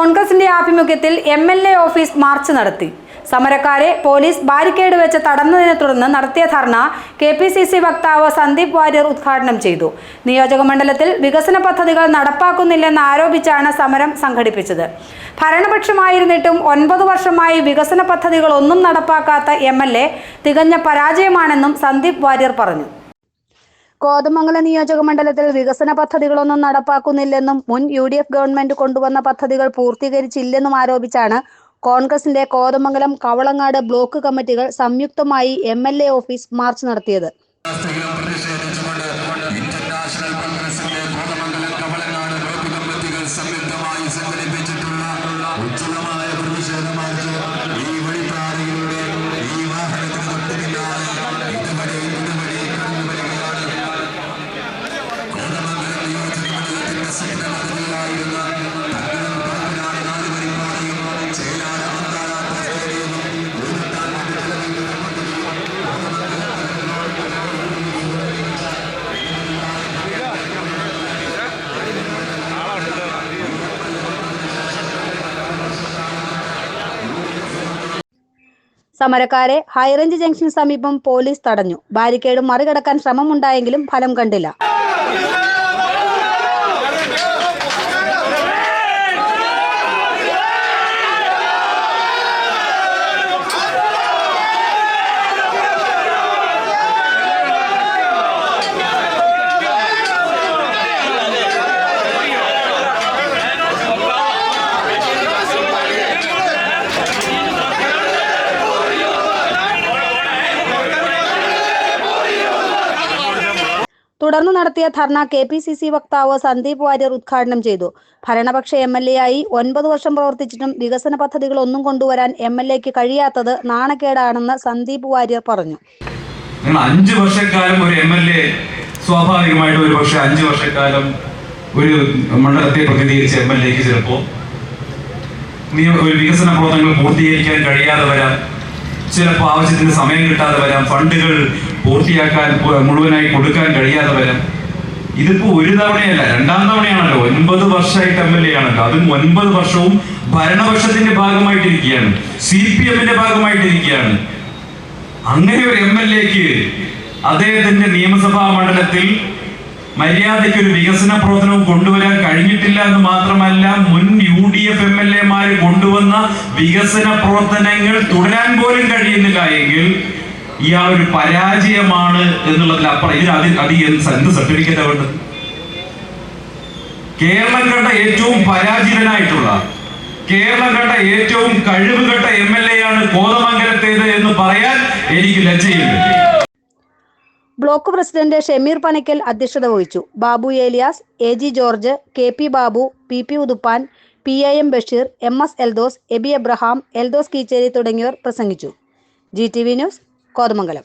കോൺഗ്രസിന്റെ ആഭിമുഖ്യത്തിൽ MLA office March നടത്തി. സമരക്കാരെ പോലീസ് ബാരിക്കേഡ് വെച്ച് തടഞ്ഞതിനെ തുടർന്ന് നടത്തിയ ധർണ കെപിസിസി വക്താവ് സന്ദീപ് വാര്യർ ഉദ്ഘാടനം ചെയ്തു. നിയോജകമണ്ഡലത്തിൽ വികസന പദ്ധതികൾ നടപ്പാക്കുന്നില്ലെന്ന് ആരോപിച്ചാണ് സമരം സംഘടിപ്പിച്ചത്. ഭരണപക്ഷമായിരുന്നിട്ടും 9 വർഷമായി വികസന പദ്ധതികളൊന്നും നടപ്പാക്കാത്ത എംഎൽഎ തികഞ്ഞ പരാജയമാണെന്നും സന്ദീപ് വാര്യർ പറഞ്ഞു. കോതമംഗലം നിയോജകമണ്ഡലത്തിൽ വികസന പദ്ധതികളൊന്നും നടപ്പാക്കുന്നില്ലെന്നും മുൻ UDF ഗവൺമെന്റ് കൊണ്ടുവന്ന പദ്ധതികൾ പൂർത്തീകരിച്ചില്ലെന്നും ആരോപിച്ചാണ് കോൺഗ്രസിന്റെ കോതമംഗലം, കവളങ്ങാട് ബ്ലോക്ക് കമ്മിറ്റികൾ സംയുക്തമായി എംഎൽഎ ഓഫീസ് മാർച്ച് നടത്തിയത്. സമരക്കാരെ ഹൈറേഞ്ച് ജംഗ്ഷന് സമീപം പോലീസ് തടഞ്ഞു. ബാരിക്കേഡ് മറികടക്കാൻ ശ്രമമുണ്ടായെങ്കിലും ഫലം കണ്ടില്ല. തുടർന്ന് നടത്തിയ ധർണ കെപിസിസി വക്താവ് സന്ദീപ് വാര്യർ ഉദ്ഘാടനം ചെയ്തു. ഭരണപക്ഷ MLA ആയി 9 വർഷം പ്രവർത്തിച്ചിട്ടും വികസന പദ്ധതികൾ ഒന്നും കൊണ്ടുവരാൻ MLAക്ക് കഴിയാത്തത് നാണക്കേടാണെന്ന് സന്ദീപ് വാര്യർ പറഞ്ഞു. 5 വർഷക്കാലം ഒരു MLA സ്വാഭാവികമായിട്ട് ഒരു പക്ഷേ 5 വർഷക്കാലം ഒരു മണ്ഡലത്തെ പ്രതിനിധീകരിച്ച MLAക്ക് ചിലപ്പോൾ ഒരു വികസന പ്രവർത്തനങ്ങൾ പൂർത്തീകരിക്കാൻ കഴിയാതെ വരാം, ചിലപ്പോൾ ആവശ്യത്തിന് സമയം കിട്ടാതെ വരാം, ഫണ്ടുകൾ പൂർത്തിയാക്കാൻ മുഴുവനായി കൊടുക്കാൻ കഴിയാതെ വരാം. ഇതിപ്പോ ഒരു തവണയല്ല, 2ാം തവണയാണല്ലോ. 9 വർഷമായിട്ട് MLA ആണല്ലോ. അതും 9 വർഷവും ഭരണപക്ഷത്തിന്റെ ഭാഗമായിട്ടിരിക്കുകയാണ്, CPMന്റെ ഭാഗമായിട്ടിരിക്കുകയാണ്. അങ്ങനെ ഒരു MLAക്ക് അദ്ദേഹത്തിന്റെ നിയമസഭാ മണ്ഡലത്തിൽ മര്യാദയ്ക്ക് ഒരു വികസന പ്രവർത്തനവും കൊണ്ടുവരാൻ കഴിഞ്ഞിട്ടില്ല എന്ന് മാത്രമല്ല, മുൻ UDF MLAമാര് കൊണ്ടുവന്ന വികസന പ്രവർത്തനങ്ങൾ തുടരാൻ പോലും കഴിയുന്നില്ല എങ്കിൽ ഇയാൾ ഒരു പരാജയമാണ് എന്നുള്ളതിലപ്പുറം എന്ത് സർട്ടിഫിക്കറ്റ് ഉണ്ട്? കേരളം കണ്ട ഏറ്റവും പരാജിതനായിട്ടുള്ള, കേരളം കണ്ട ഏറ്റവും കഴിവുകെട്ട MLA ആണ് കോതമംഗലത്തേത് എന്ന് പറയാൻ എനിക്ക് ലജ്ജയുണ്ട്. ബ്ലോക്ക് പ്രസിഡന്റ് ഷമീർ പനക്കൽ അധ്യക്ഷത വഹിച്ചു. Babu Elias, AG George, KP Babu, PP Uthuppan, PIM Basheer, MS Eldhose, Aby Abraham, Eldhose Keecheri തുടങ്ങിയവർ പ്രസംഗിച്ചു. GTV news, Kothamangalam.